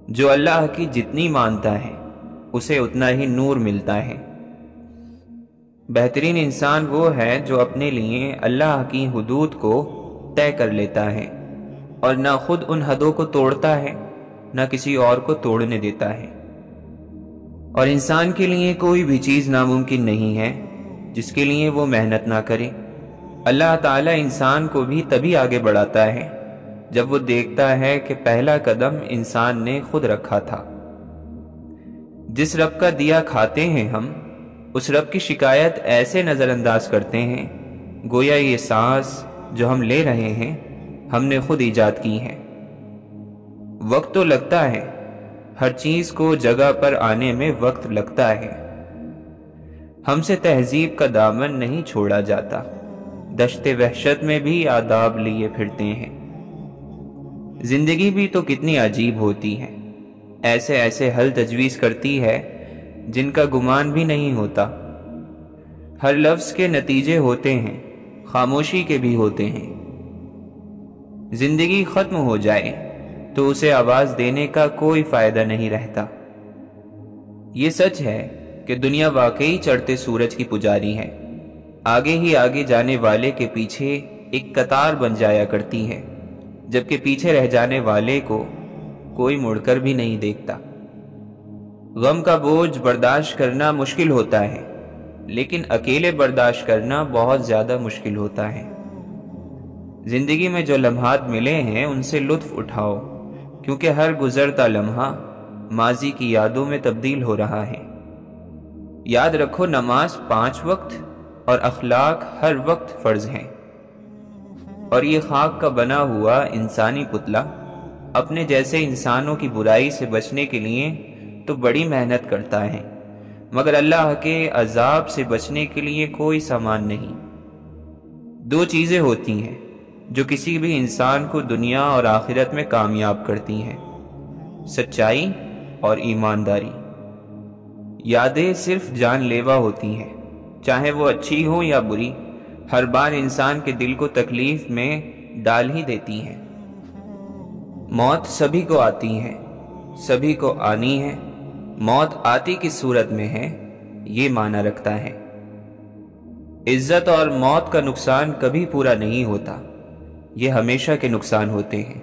جو اللہ کی جتنی مانتا ہے اسے اتنا ہی نور ملتا ہے۔ بہترین انسان وہ ہے جو اپنے لیے اللہ کی حدود کو طے کر لیتا ہے اور نہ خود ان حدوں کو توڑتا ہے نہ کسی اور کو توڑنے دیتا ہے۔ اور انسان کے لیے کوئی بھی چیز ناممکن نہیں ہے جس کے لیے وہ محنت نہ کرے۔ اللہ تعالیٰ انسان کو بھی تبھی آگے بڑھاتا ہے جب وہ دیکھتا ہے کہ پہلا قدم انسان نے خود رکھا تھا۔ جس رب کا دیا کھاتے ہیں ہم، اس رب کی شکایت ایسے نظر انداز کرتے ہیں گویا یہ سانس جو ہم لے رہے ہیں ہم نے خود ایجاد کی ہے۔ وقت تو لگتا ہے، ہر چیز کو جگہ پر آنے میں وقت لگتا ہے۔ ہم سے تہذیب کا دامن نہیں چھوڑا جاتا، دشت وحشت میں بھی آداب لیے پھرتے ہیں۔ زندگی بھی تو کتنی عجیب ہوتی ہے، ایسے ایسے حل تجویز کرتی ہے جن کا گمان بھی نہیں ہوتا۔ ہر لفظ کے نتیجے ہوتے ہیں، خاموشی کے بھی ہوتے ہیں۔ زندگی ختم ہو جائے تو اسے آواز دینے کا کوئی فائدہ نہیں رہتا۔ یہ سچ ہے کہ دنیا واقعی چڑھتے سورج کی پجاری ہے، آگے ہی آگے جانے والے کے پیچھے ایک قطار بن جایا کرتی ہے، جبکہ پیچھے رہ جانے والے کو کوئی مڑ کر بھی نہیں دیکھتا۔ غم کا بوجھ برداشت کرنا مشکل ہوتا ہے، لیکن اکیلے برداشت کرنا بہت زیادہ مشکل ہوتا ہے۔ زندگی میں جو لمحات ملے ہیں ان سے لطف اٹھاؤ، کیونکہ ہر گزرتا لمحہ ماضی کی یادوں میں تبدیل ہو رہا ہے۔ یاد رکھو، نماز 5 وقت اور اخلاق ہر وقت فرض ہیں، اور یہ خاک کا بنا ہوا انسانی پتلا اپنے جیسے انسانوں کی برائی سے بچنے کے لیے تو بڑی محنت کرتا ہے، مگر اللہ کے عذاب سے بچنے کے لیے کوئی سامان نہیں۔ 2 چیزیں ہوتی ہیں جو کسی بھی انسان کو دنیا اور آخرت میں کامیاب کرتی ہیں، سچائی اور ایمانداری۔ یادیں صرف جان لیوا ہوتی ہیں، چاہے وہ اچھی ہو یا بری، ہر بار انسان کے دل کو تکلیف میں ڈال ہی دیتی ہیں۔ موت سبھی کو آتی ہے، سبھی کو آنی ہے۔ موت آتی کس صورت میں ہے یہ معنی رکھتا ہے۔ عزت اور موت کا نقصان کبھی پورا نہیں ہوتا، یہ ہمیشہ کے نقصان ہوتے ہیں۔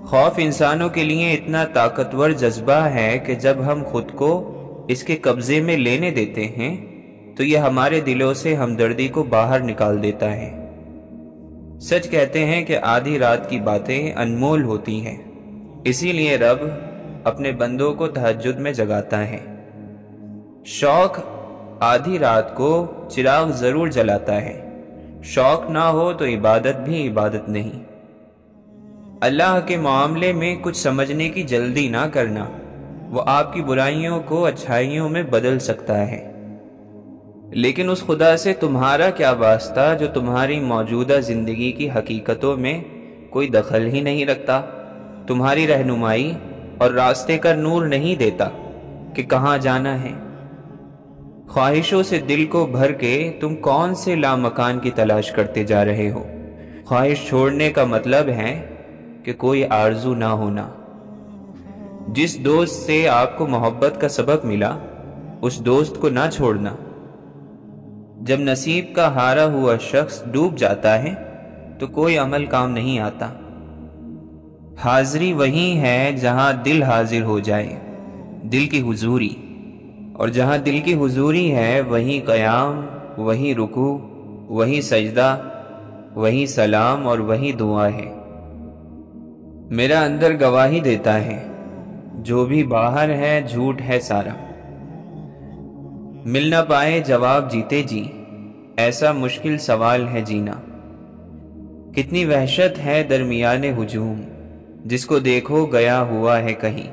خوف انسانوں کے لیے اتنا طاقتور جذبہ ہے کہ جب ہم خود کو اس کے قبضے میں لینے دیتے ہیں تو یہ ہمارے دلوں سے ہمدردی کو باہر نکال دیتا ہے۔ سچ کہتے ہیں کہ آدھی رات کی باتیں انمول ہوتی ہیں، اسی لیے رب اپنے بندوں کو تہجد میں جگاتا ہے۔ شوق آدھی رات کو چراغ ضرور جلاتا ہے، شوق نہ ہو تو عبادت بھی عبادت نہیں۔ اللہ کے معاملے میں کچھ سمجھنے کی جلدی نہ کرنا، وہ آپ کی برائیوں کو اچھائیوں میں بدل سکتا ہے۔ لیکن اس خدا سے تمہارا کیا واسطہ جو تمہاری موجودہ زندگی کی حقیقتوں میں کوئی دخل ہی نہیں رکھتا، تمہاری رہنمائی اور راستے کا نور نہیں دیتا کہ کہاں جانا ہے۔ خواہشوں سے دل کو بھر کے تم کون سے لامکان کی تلاش کرتے جا رہے ہو؟ خواہش چھوڑنے کا مطلب ہے کہ کوئی آرزو نہ ہونا۔ جس دوست سے آپ کو محبت کا سبق ملا اس دوست کو نہ چھوڑنا۔ جب نصیب کا ہارا ہوا شخص ڈوب جاتا ہے تو کوئی عمل کام نہیں آتا۔ حاضری وہی ہے جہاں دل حاضر ہو جائے، دل کی حضوری، اور جہاں دل کی حضوری ہے وہیں قیام، وہیں رکوع، وہیں سجدہ، وہیں سلام اور وہیں دعا ہے۔ میرا اندر گواہی دیتا ہے، جو بھی باہر ہے جھوٹ ہے سارا۔ مل نہ پائے جواب جیتے جی، ایسا مشکل سوال ہے جینا۔ کتنی وحشت ہے درمیان ہجوم، جس کو دیکھو گیا ہوا ہے کہیں۔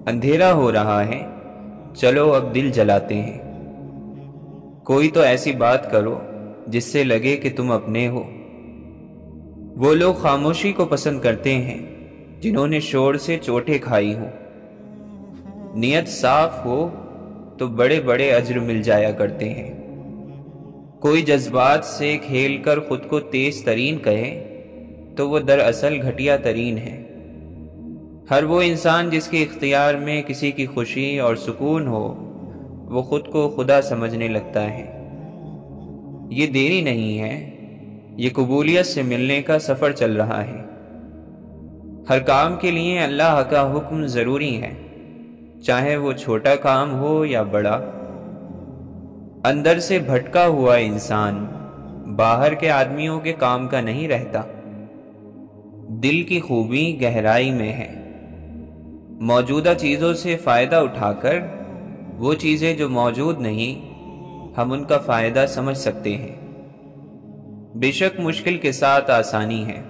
اندھیرا ہو رہا ہے، چلو اب دل جلاتے ہیں۔ کوئی تو ایسی بات کرو جس سے لگے کہ تم اپنے ہو۔ وہ لوگ خاموشی کو پسند کرتے ہیں جنہوں نے شور سے چوٹیں کھائی ہوں۔ نیت صاف ہو تو بڑے بڑے اجر مل جایا کرتے ہیں۔ کوئی جذبات سے کھیل کر خود کو تیز ترین کہے تو وہ دراصل گھٹیا ترین ہے۔ ہر وہ انسان جس کے اختیار میں کسی کی خوشی اور سکون ہو وہ خود کو خدا سمجھنے لگتا ہے۔ یہ دیری نہیں ہے، یہ قبولیت سے ملنے کا سفر چل رہا ہے۔ ہر کام کے لیے اللہ کا حکم ضروری ہے، چاہے وہ چھوٹا کام ہو یا بڑا۔ اندر سے بھٹکا ہوا انسان باہر کے آدمیوں کے کام کا نہیں رہتا۔ دل کی خوبی گہرائی میں ہے۔ موجودہ چیزوں سے فائدہ اٹھا کر وہ چیزیں جو موجود نہیں ہم ان کا فائدہ سمجھ سکتے ہیں۔ بے شک مشکل کے ساتھ آسانی ہے،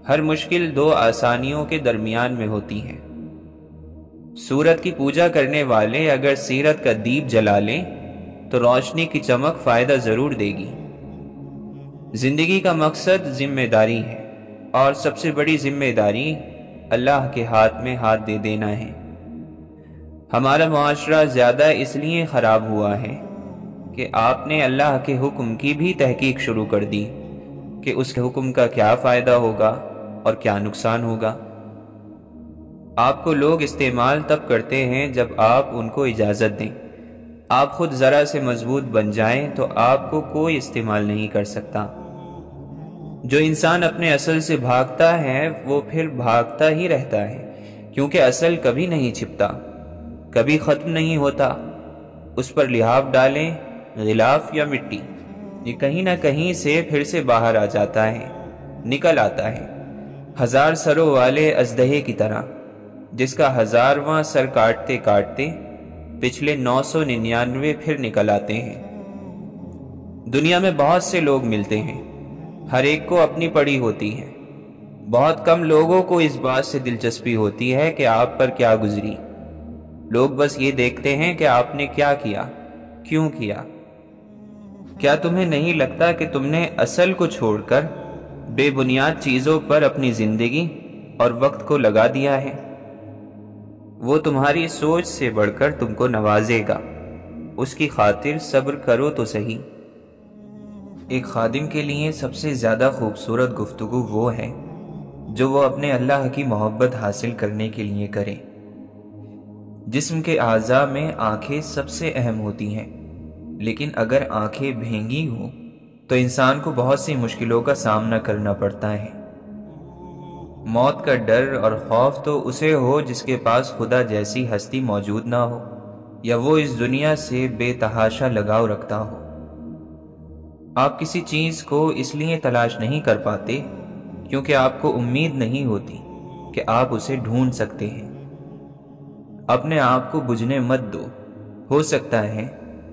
ہر مشکل دو آسانیوں کے درمیان میں ہوتی ہے۔ سورت کی پوجا کرنے والے اگر سیرت کا دیپ جلا لیں تو روشنی کی چمک فائدہ ضرور دے گی۔ زندگی کا مقصد ذمہ داری ہے، اور سب سے بڑی ذمہ داری اللہ کے ہاتھ میں ہاتھ دے دینا ہے۔ ہمارا معاشرہ زیادہ اس لیے خراب ہوا ہے کہ آپ نے اللہ کے حکم کی بھی تحقیق شروع کر دی کہ اس کے حکم کا کیا فائدہ ہوگا اور کیا نقصان ہوگا۔ آپ کو لوگ استعمال تب کرتے ہیں جب آپ ان کو اجازت دیں۔ آپ خود ذرا سے مضبوط بن جائیں تو آپ کو کوئی استعمال نہیں کر سکتا۔ جو انسان اپنے اصل سے بھاگتا ہے وہ پھر بھاگتا ہی رہتا ہے، کیونکہ اصل کبھی نہیں چھپتا، کبھی ختم نہیں ہوتا۔ اس پر لحاف ڈالیں، غلاف یا مٹی، یہ کہیں نہ کہیں سے پھر سے باہر آ جاتا ہے، نکل آتا ہے، ہزار سروں والے اژدہے کی طرح، جس کا ہزارواں سر کاٹتے کاٹتے پچھلے 999 پھر نکل آتے ہیں۔ دنیا میں بہت سے لوگ ملتے ہیں، ہر ایک کو اپنی پڑی ہوتی ہے۔ بہت کم لوگوں کو اس بات سے دلچسپی ہوتی ہے کہ آپ پر کیا گزری۔ لوگ بس یہ دیکھتے ہیں کہ آپ نے کیا کیا، کیوں کیا۔ کیا تمہیں نہیں لگتا کہ تم نے اصل کو چھوڑ کر بے بنیاد چیزوں پر اپنی زندگی اور وقت کو لگا دیا ہے؟ وہ تمہاری سوچ سے بڑھ کر تم کو نوازے گا، اس کی خاطر صبر کرو تو صحیح۔ ایک خادم کے لیے سب سے زیادہ خوبصورت گفتگو وہ ہے جو وہ اپنے اللہ کی محبت حاصل کرنے کے لیے کرے۔ جسم کے اعضاء میں آنکھیں سب سے اہم ہوتی ہیں، لیکن اگر آنکھیں بھینگی ہوں تو انسان کو بہت سی مشکلوں کا سامنا کرنا پڑتا ہے۔ موت کا ڈر اور خوف تو اسے ہو جس کے پاس خدا جیسی ہستی موجود نہ ہو، یا وہ اس دنیا سے بے تحاشا لگاؤ رکھتا ہو۔ آپ کسی چیز کو اس لیے تلاش نہیں کر پاتے کیونکہ آپ کو امید نہیں ہوتی کہ آپ اسے ڈھونڈ سکتے ہیں۔ اپنے آپ کو بجھنے مت دو، ہو سکتا ہے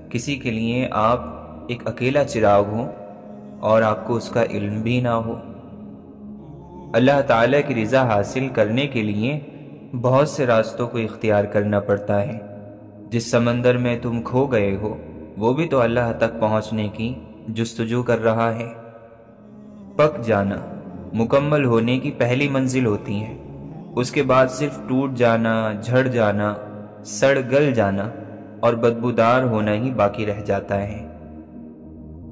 کسی کے لیے آپ ایک اکیلا چراغ ہو اور آپ کو اس کا علم بھی نہ ہو۔ اللہ تعالیٰ کی رضا حاصل کرنے کے لیے بہت سے راستوں کو اختیار کرنا پڑتا ہے۔ جس سمندر میں تم کھو گئے ہو وہ بھی تو اللہ تک پہنچنے کی جستجو کر رہا ہے۔ پک جانا مکمل ہونے کی پہلی منزل ہوتی ہے، اس کے بعد صرف ٹوٹ جانا، جھڑ جانا، سڑ گل جانا اور بدبودار ہونا ہی باقی رہ جاتا ہے۔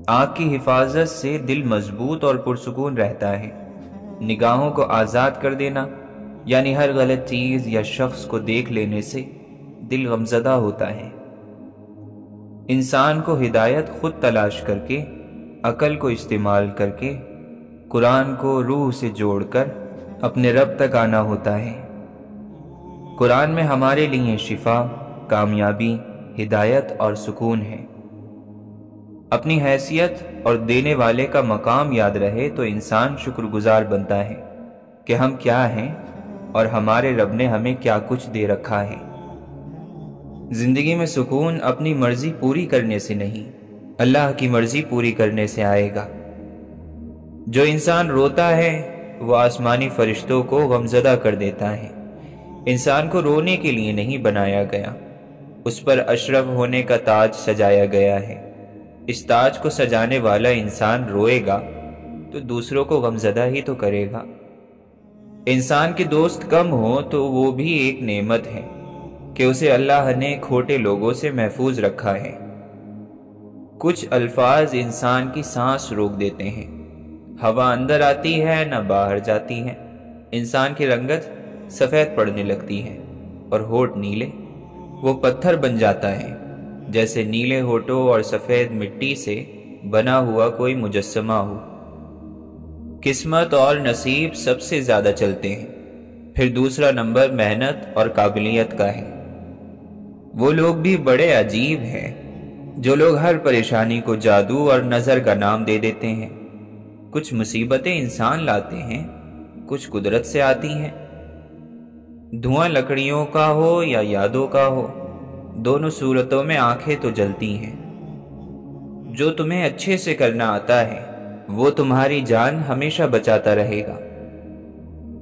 آنکھ کی حفاظت سے دل مضبوط اور پرسکون رہتا ہے۔ نگاہوں کو آزاد کر دینا یعنی ہر غلط چیز یا شخص کو دیکھ لینے سے دل غمزدہ ہوتا ہے۔ انسان کو ہدایت خود تلاش کر کے، عقل کو استعمال کر کے، قرآن کو روح سے جوڑ کر اپنے رب تک آنا ہوتا ہے۔ قرآن میں ہمارے لیے شفا، کامیابی، ہدایت اور سکون ہے۔ اپنی حیثیت اور دینے والے کا مقام یاد رہے تو انسان شکر گزار بنتا ہے کہ ہم کیا ہیں اور ہمارے رب نے ہمیں کیا کچھ دے رکھا ہے۔ زندگی میں سکون اپنی مرضی پوری کرنے سے نہیں، اللہ کی مرضی پوری کرنے سے آئے گا۔ جو انسان روتا ہے وہ آسمانی فرشتوں کو غمزدہ کر دیتا ہے۔ انسان کو رونے کے لیے نہیں بنایا گیا، اس پر اشرف ہونے کا تاج سجایا گیا ہے۔ اس تاج کو سجانے والا انسان روئے گا تو دوسروں کو غمزدہ ہی تو کرے گا۔ انسان کے دوست کم ہو تو وہ بھی ایک نعمت ہے کہ اسے اللہ نے کھوٹے لوگوں سے محفوظ رکھا ہے۔ کچھ الفاظ انسان کی سانس روک دیتے ہیں، ہوا اندر آتی ہے نہ باہر جاتی ہے۔ انسان کی رنگت سفید پڑنے لگتی ہیں اور ہونٹ نیلے، وہ پتھر بن جاتا ہے جیسے نیلے ہونٹوں اور سفید مٹی سے بنا ہوا کوئی مجسمہ ہو۔ قسمت اور نصیب سب سے زیادہ چلتے ہیں، پھر دوسرا نمبر محنت اور قابلیت کا ہے۔ وہ لوگ بھی بڑے عجیب ہیں جو لوگ ہر پریشانی کو جادو اور نظر کا نام دے دیتے ہیں۔ کچھ مصیبتیں انسان لاتے ہیں، کچھ قدرت سے آتی ہیں۔ دھواں لکڑیوں کا ہو یا یادوں کا ہو، دونوں صورتوں میں آنکھیں تو جلتی ہیں۔ جو تمہیں اچھے سے کرنا آتا ہے وہ تمہاری جان ہمیشہ بچاتا رہے گا،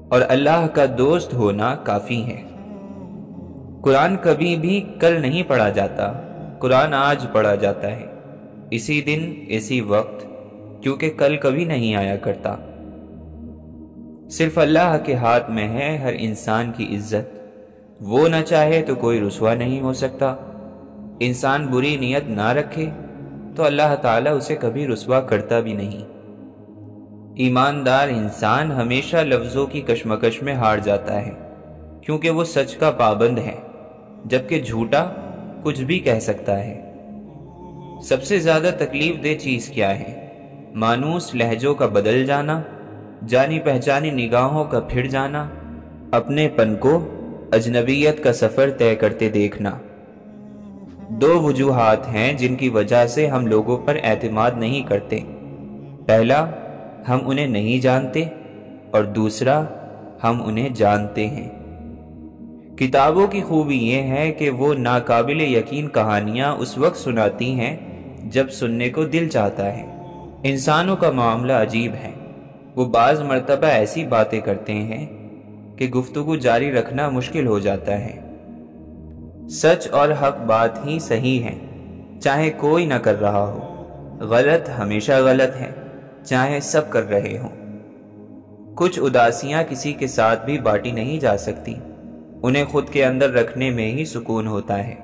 اور اللہ کا دوست ہونا کافی ہے۔ قرآن کبھی بھی کل نہیں پڑھا جاتا، قرآن آج پڑھا جاتا ہے، اسی دن اسی وقت، کیونکہ کل کبھی نہیں آیا کرتا۔ صرف اللہ کے ہاتھ میں ہے ہر انسان کی عزت، وہ نہ چاہے تو کوئی رسوا نہیں ہو سکتا۔ انسان بری نیت نہ رکھے تو اللہ تعالیٰ اسے کبھی رسوا کرتا بھی نہیں۔ ایماندار انسان ہمیشہ لفظوں کی کشمکش میں ہار جاتا ہے، کیونکہ وہ سچ کا پابند ہے، جبکہ جھوٹا کچھ بھی کہہ سکتا ہے۔ سب سے زیادہ تکلیف دہ چیز کیا ہے؟ مانوس لہجوں کا بدل جانا، جانی پہچانی نگاہوں کا پھر جانا، اپنے پن کو اجنبیت کا سفر طے کرتے دیکھنا۔ دو وجوہات ہیں جن کی وجہ سے ہم لوگوں پر اعتماد نہیں کرتے۔ پہلا، ہم انہیں نہیں جانتے، اور دوسرا، ہم انہیں جانتے ہیں۔ کتابوں کی خوبی یہ ہے کہ وہ ناقابل یقین کہانیاں اس وقت سناتی ہیں جب سننے کو دل چاہتا ہے۔ انسانوں کا معاملہ عجیب ہے، وہ بعض مرتبہ ایسی باتیں کرتے ہیں کہ گفتگو جاری رکھنا مشکل ہو جاتا ہے۔ سچ اور حق بات ہی صحیح ہے، چاہے کوئی نہ کر رہا ہو۔ غلط ہمیشہ غلط ہے، چاہے سب کر رہے ہوں۔ کچھ اداسیاں کسی کے ساتھ بھی بانٹی نہیں جا سکتی، انہیں خود کے اندر رکھنے میں ہی سکون ہوتا ہے۔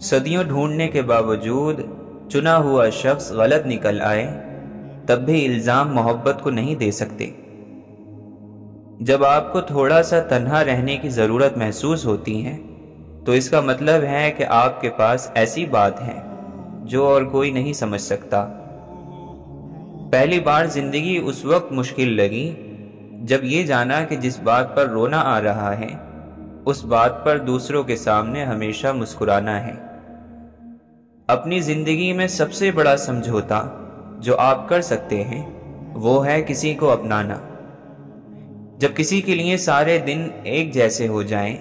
صدیوں ڈھونڈنے کے باوجود چنا ہوا شخص غلط نکل آئے تب بھی الزام محبت کو نہیں دے سکتے۔ جب آپ کو تھوڑا سا تنہا رہنے کی ضرورت محسوس ہوتی ہے تو اس کا مطلب ہے کہ آپ کے پاس ایسی بات ہے جو اور کوئی نہیں سمجھ سکتا۔ پہلی بار زندگی اس وقت مشکل لگی جب یہ جانا کہ جس بات پر رونا آ رہا ہے اس بات پر دوسروں کے سامنے ہمیشہ مسکرانا ہے۔ اپنی زندگی میں سب سے بڑا سمجھوتا جو آپ کر سکتے ہیں وہ ہے کسی کو اپنانا۔ جب کسی کے لیے سارے دن ایک جیسے ہو جائیں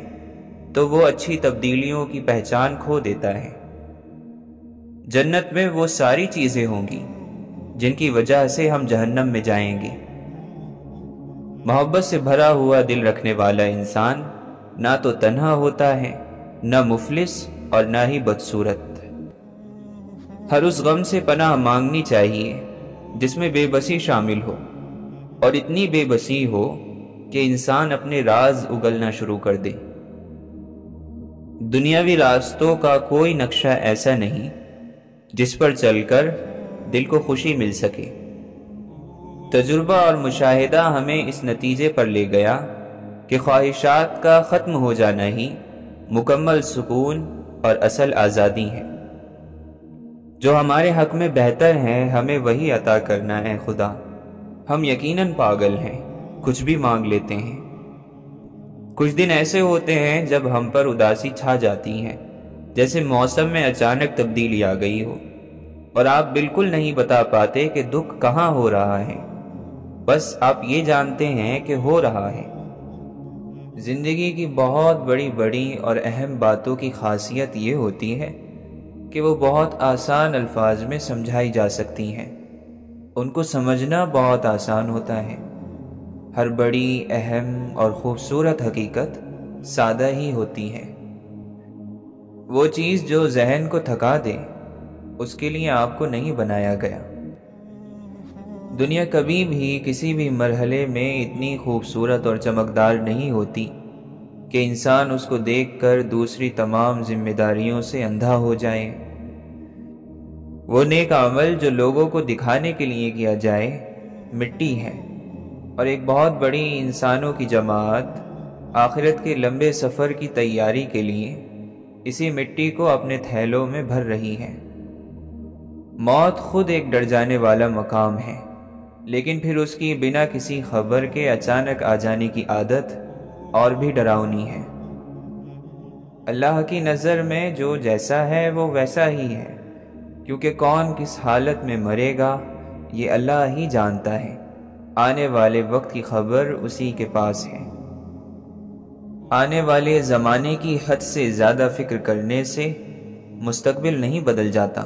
تو وہ اچھی تبدیلیوں کی پہچان کھو دیتا ہے۔ جنت میں وہ ساری چیزیں ہوں گی جن کی وجہ سے ہم جہنم میں جائیں گے۔ محبت سے بھرا ہوا دل رکھنے والا انسان نہ تو تنہا ہوتا ہے، نہ مفلس اور نہ ہی بدصورت۔ ہر اس غم سے پناہ مانگنی چاہیے جس میں بے بسی شامل ہو، اور اتنی بے بسی ہو کہ انسان اپنے راز اگلنا شروع کر دے۔ دنیاوی راستوں کا کوئی نقشہ ایسا نہیں جس پر چل کر دل کو خوشی مل سکے۔ تجربہ اور مشاہدہ ہمیں اس نتیجے پر لے گیا کہ خواہشات کا ختم ہو جانا ہی مکمل سکون اور اصل آزادی ہے۔ جو ہمارے حق میں بہتر ہے ہمیں وہی عطا کرنا ہے خدا۔ ہم یقیناً پاگل ہیں، کچھ بھی مانگ لیتے ہیں۔ کچھ دن ایسے ہوتے ہیں جب ہم پر اداسی چھا جاتی ہے، جیسے موسم میں اچانک تبدیلی آ گئی ہو، اور آپ بالکل نہیں بتا پاتے کہ دکھ کہاں ہو رہا ہے، بس آپ یہ جانتے ہیں کہ ہو رہا ہے۔ زندگی کی بہت بڑی اور اہم باتوں کی خاصیت یہ ہوتی ہے کہ وہ بہت آسان الفاظ میں سمجھائی جا سکتی ہیں، ان کو سمجھنا بہت آسان ہوتا ہے۔ ہر بڑی، اہم اور خوبصورت حقیقت سادہ ہی ہوتی ہے۔ وہ چیز جو ذہن کو تھکا دے اس کے لیے آپ کو نہیں بنایا گیا۔ دنیا کبھی بھی کسی بھی مرحلے میں اتنی خوبصورت اور چمکدار نہیں ہوتی کہ انسان اس کو دیکھ کر دوسری تمام ذمہ داریوں سے اندھا ہو جائے۔ وہ نیک عمل جو لوگوں کو دکھانے کے لیے کیا جائے مٹی ہے، اور ایک بہت بڑی انسانوں کی جماعت آخرت کے لمبے سفر کی تیاری کے لیے اسی مٹی کو اپنے تھیلوں میں بھر رہی ہے۔ موت خود ایک ڈر جانے والا مقام ہے، لیکن پھر اس کی بنا کسی خبر کے اچانک آ جانے کی عادت اور بھی ڈراؤنی ہے۔ اللہ کی نظر میں جو جیسا ہے وہ ویسا ہی ہے، کیونکہ کون کس حالت میں مرے گا یہ اللہ ہی جانتا ہے۔ آنے والے وقت کی خبر اسی کے پاس ہے۔ آنے والے زمانے کی حد سے زیادہ فکر کرنے سے مستقبل نہیں بدل جاتا۔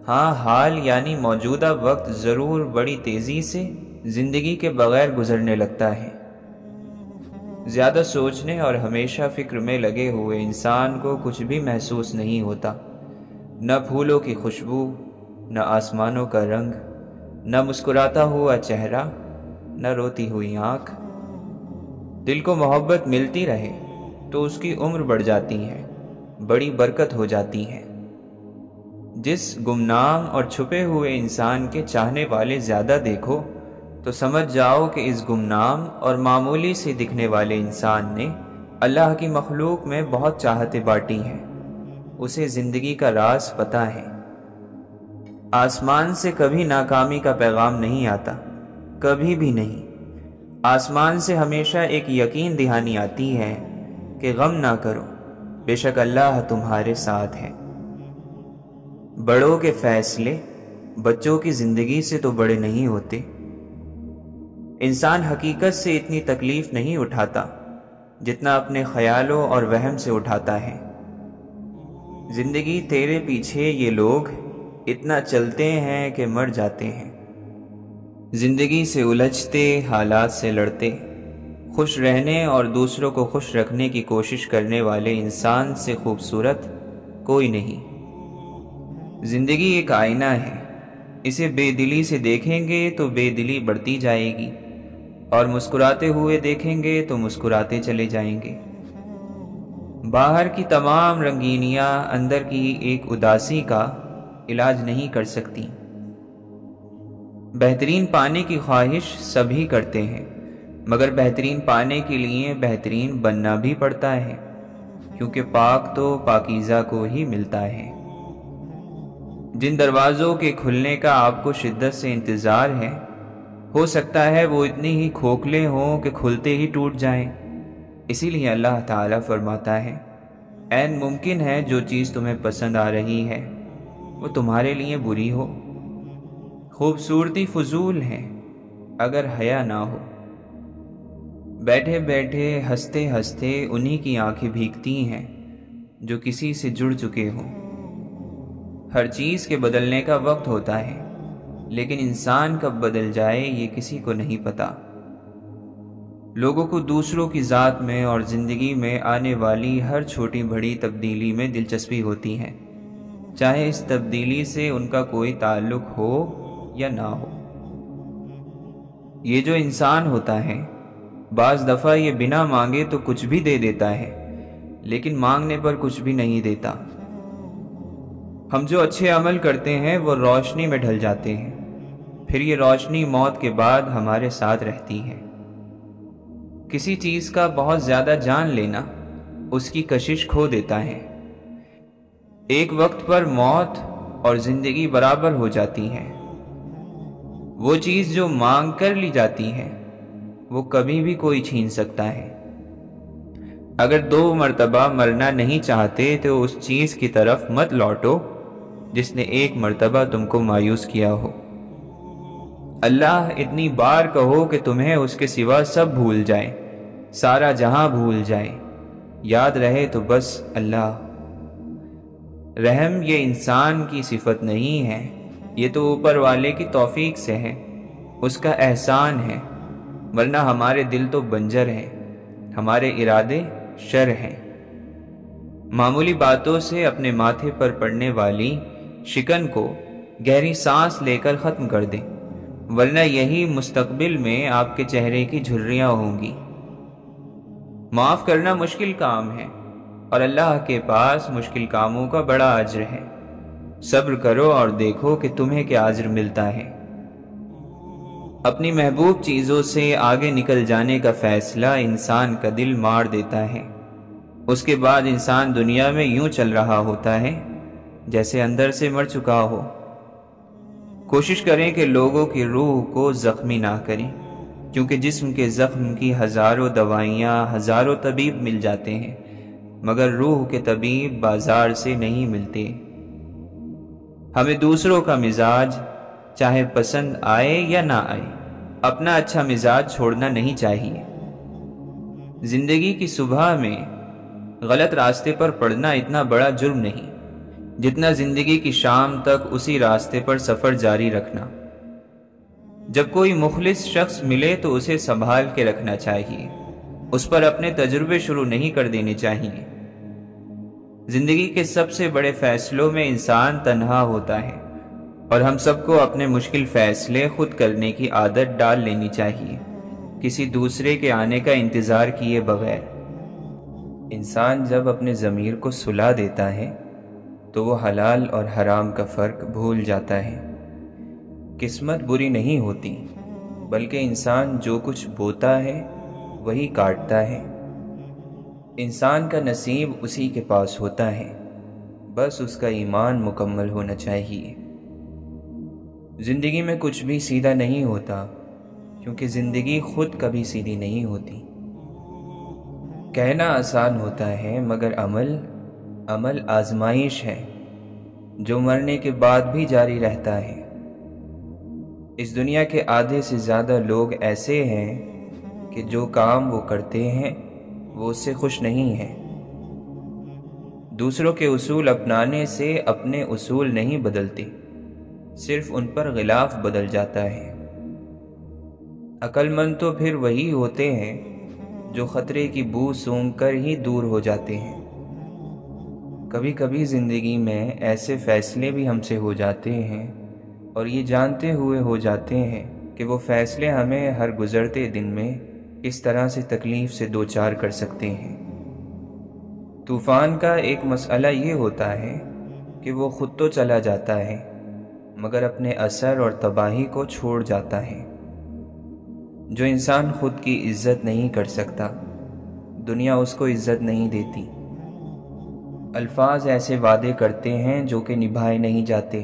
ہاں، حال یعنی موجودہ وقت ضرور بڑی تیزی سے زندگی کے بغیر گزرنے لگتا ہے۔ زیادہ سوچنے اور ہمیشہ فکر میں لگے ہوئے انسان کو کچھ بھی محسوس نہیں ہوتا، نہ پھولوں کی خوشبو، نہ آسمانوں کا رنگ، نہ مسکراتا ہوا چہرہ، نہ روتی ہوئی آنکھ۔ دل کو محبت ملتی رہے تو اس کی عمر بڑھ جاتی ہے، بڑی برکت ہو جاتی ہے۔ جس گمنام اور چھپے ہوئے انسان کے چاہنے والے زیادہ دیکھو تو سمجھ جاؤ کہ اس گمنام اور معمولی سے دکھنے والے انسان نے اللہ کی مخلوق میں بہت چاہتیں بانٹی ہیں۔ اسے زندگی کا راز پتہ ہے۔ آسمان سے کبھی ناکامی کا پیغام نہیں آتا، کبھی بھی نہیں۔ آسمان سے ہمیشہ ایک یقین دہانی آتی ہے کہ غم نہ کرو، بے شک اللہ تمہارے ساتھ ہے۔ بڑوں کے فیصلے بچوں کی زندگی سے تو بڑے نہیں ہوتے۔ انسان حقیقت سے اتنی تکلیف نہیں اٹھاتا جتنا اپنے خیالوں اور وہم سے اٹھاتا ہے۔ زندگی تیرے پیچھے یہ لوگ اتنا چلتے ہیں کہ مر جاتے ہیں۔ زندگی سے الجھتے، حالات سے لڑتے، خوش رہنے اور دوسروں کو خوش رکھنے کی کوشش کرنے والے انسان سے خوبصورت کوئی نہیں۔ زندگی ایک آئینہ ہے، اسے بے دلی سے دیکھیں گے تو بے دلی بڑھتی جائے گی، اور مسکراتے ہوئے دیکھیں گے تو مسکراتے چلے جائیں گے۔ باہر کی تمام رنگینیاں اندر کی ایک اداسی کا علاج نہیں کر سکتی۔ بہترین پانے کی خواہش سبھی کرتے ہیں، مگر بہترین پانے کے لیے بہترین بننا بھی پڑتا ہے، کیونکہ پاک تو پاکیزہ کو ہی ملتا ہے۔ جن دروازوں کے کھلنے کا آپ کو شدت سے انتظار ہے، ہو سکتا ہے وہ اتنی ہی کھوکھلے ہوں کہ کھلتے ہی ٹوٹ جائیں۔ اسی لیے اللہ تعالیٰ فرماتا ہے، عین ممکن ہے جو چیز تمہیں پسند آ رہی ہے وہ تمہارے لیے بری ہو۔ خوبصورتی فضول ہے اگر حیا نہ ہو۔ بیٹھے بیٹھے ہنستے ہنستے انہی کی آنکھیں بھیگتی ہیں جو کسی سے جڑ چکے ہوں۔ ہر چیز کے بدلنے کا وقت ہوتا ہے، لیکن انسان کب بدل جائے یہ کسی کو نہیں پتا۔ لوگوں کو دوسروں کی ذات میں اور زندگی میں آنے والی ہر چھوٹی بڑی تبدیلی میں دلچسپی ہوتی ہے، چاہے اس تبدیلی سے ان کا کوئی تعلق ہو یا نہ ہو۔ یہ جو انسان ہوتا ہے بعض دفعہ یہ بنا مانگے تو کچھ بھی دے دیتا ہے، لیکن مانگنے پر کچھ بھی نہیں دیتا۔ ہم جو اچھے عمل کرتے ہیں وہ روشنی میں ڈھل جاتے ہیں، پھر یہ روشنی موت کے بعد ہمارے ساتھ رہتی ہے۔ کسی چیز کا بہت زیادہ جان لینا اس کی کشش کھو دیتا ہے۔ ایک وقت پر موت اور زندگی برابر ہو جاتی ہے۔ وہ چیز جو مانگ کر لی جاتی ہے وہ کبھی بھی کوئی چھین سکتا ہے۔ اگر 2 مرتبہ مرنا نہیں چاہتے تو اس چیز کی طرف مت لوٹو جس نے 1 مرتبہ تم کو مایوس کیا ہو۔ اللہ اتنی بار کہو کہ تمہیں اس کے سوا سب بھول جائے، سارا جہاں بھول جائے، یاد رہے تو بس اللہ۔ رحم یہ انسان کی صفت نہیں ہے، یہ تو اوپر والے کی توفیق سے ہے، اس کا احسان ہے، ورنہ ہمارے دل تو بنجر ہیں، ہمارے ارادے شر ہیں۔ معمولی باتوں سے اپنے ماتھے پر پڑنے والی شکن کو گہری سانس لے کر ختم کر دیں، ورنہ یہی مستقبل میں آپ کے چہرے کی جھریاں ہوں گی۔ معاف کرنا مشکل کام ہے اور اللہ کے پاس مشکل کاموں کا بڑا اجر ہے۔ صبر کرو اور دیکھو کہ تمہیں کیا اجر ملتا ہے۔ اپنی محبوب چیزوں سے آگے نکل جانے کا فیصلہ انسان کا دل مار دیتا ہے۔ اس کے بعد انسان دنیا میں یوں چل رہا ہوتا ہے جیسے اندر سے مر چکا ہو۔ کوشش کریں کہ لوگوں کی روح کو زخمی نہ کریں، کیونکہ جسم کے زخم کی ہزاروں دوائیاں، ہزاروں طبیب مل جاتے ہیں، مگر روح کے طبیب بازار سے نہیں ملتے۔ ہمیں دوسروں کا مزاج چاہے پسند آئے یا نہ آئے، اپنا اچھا مزاج چھوڑنا نہیں چاہیے۔ زندگی کی صبح میں غلط راستے پر پڑنا اتنا بڑا جرم نہیں جتنا زندگی کی شام تک اسی راستے پر سفر جاری رکھنا۔ جب کوئی مخلص شخص ملے تو اسے سنبھال کے رکھنا چاہیے، اس پر اپنے تجربے شروع نہیں کر دینے چاہیے۔ زندگی کے سب سے بڑے فیصلوں میں انسان تنہا ہوتا ہے، اور ہم سب کو اپنے مشکل فیصلے خود کرنے کی عادت ڈال لینی چاہیے، کسی دوسرے کے آنے کا انتظار کیے بغیر۔ انسان جب اپنے ضمیر کو سلا دیتا ہے تو وہ حلال اور حرام کا فرق بھول جاتا ہے۔ قسمت بری نہیں ہوتی، بلکہ انسان جو کچھ بوتا ہے وہی کاٹتا ہے۔ انسان کا نصیب اسی کے پاس ہوتا ہے، بس اس کا ایمان مکمل ہونا چاہیے۔ زندگی میں کچھ بھی سیدھا نہیں ہوتا، کیونکہ زندگی خود کبھی سیدھی نہیں ہوتی۔ کہنا آسان ہوتا ہے، مگر عمل آزمائش ہے جو مرنے کے بعد بھی جاری رہتا ہے۔ اس دنیا کے آدھے سے زیادہ لوگ ایسے ہیں کہ جو کام وہ کرتے ہیں وہ اس سے خوش نہیں ہیں۔ دوسروں کے اصول اپنانے سے اپنے اصول نہیں بدلتے، صرف ان پر غلاف بدل جاتا ہے۔ عقل مند تو پھر وہی ہوتے ہیں جو خطرے کی بو سونگھ کر ہی دور ہو جاتے ہیں۔ کبھی کبھی زندگی میں ایسے فیصلے بھی ہم سے ہو جاتے ہیں، اور یہ جانتے ہوئے ہو جاتے ہیں کہ وہ فیصلے ہمیں ہر گزرتے دن میں اس طرح سے تکلیف سے دوچار کر سکتے ہیں۔ طوفان کا ایک مسئلہ یہ ہوتا ہے کہ وہ خود تو چلا جاتا ہے، مگر اپنے اثر اور تباہی کو چھوڑ جاتا ہے۔ جو انسان خود کی عزت نہیں کر سکتا، دنیا اس کو عزت نہیں دیتی۔ الفاظ ایسے وعدے کرتے ہیں جو کہ نبھائے نہیں جاتے،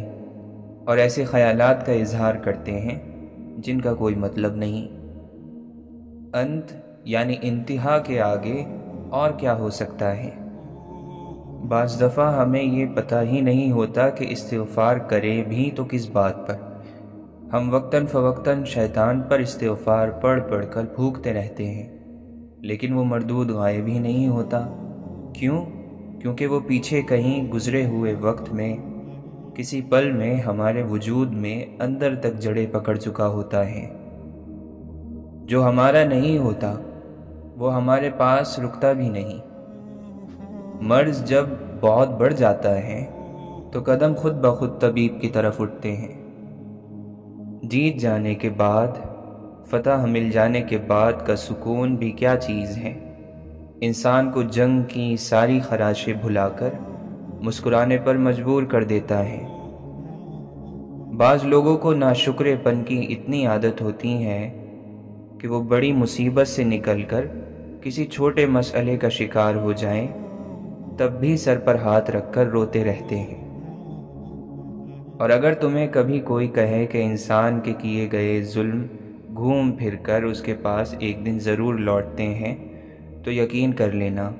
اور ایسے خیالات کا اظہار کرتے ہیں جن کا کوئی مطلب نہیں۔ انت یعنی انتہا کے آگے اور کیا ہو سکتا ہے؟ بعض دفعہ ہمیں یہ پتہ ہی نہیں ہوتا کہ استغفار کرے بھی تو کس بات پر۔ ہم وقتاً فوقتاً شیطان پر استغفار پڑھ پڑھ کر پھونکتے رہتے ہیں، لیکن وہ مردود غائب ہی نہیں ہوتا۔ کیوں؟ کیونکہ وہ پیچھے کہیں گزرے ہوئے وقت میں کسی پل میں ہمارے وجود میں اندر تک جڑیں پکڑ چکا ہوتا ہے۔ جو ہمارا نہیں ہوتا وہ ہمارے پاس رکتا بھی نہیں۔ مرض جب بہت بڑھ جاتا ہے تو قدم خود بخود طبیب کی طرف اٹھتے ہیں۔ جیت جانے کے بعد، فتح مل جانے کے بعد کا سکون بھی کیا چیز ہے؟ انسان کو جنگ کی ساری خراشیں بھلا کر مسکرانے پر مجبور کر دیتا ہے۔ بعض لوگوں کو ناشکرے پن کی اتنی عادت ہوتی ہے کہ وہ بڑی مصیبت سے نکل کر کسی چھوٹے مسئلے کا شکار ہو جائیں تب بھی سر پر ہاتھ رکھ کر روتے رہتے ہیں۔ اور اگر تمہیں کبھی کوئی کہے کہ انسان کے کیے گئے ظلم گھوم پھر کر اس کے پاس ایک دن ضرور لوٹتے ہیں تو یقین کر لینا،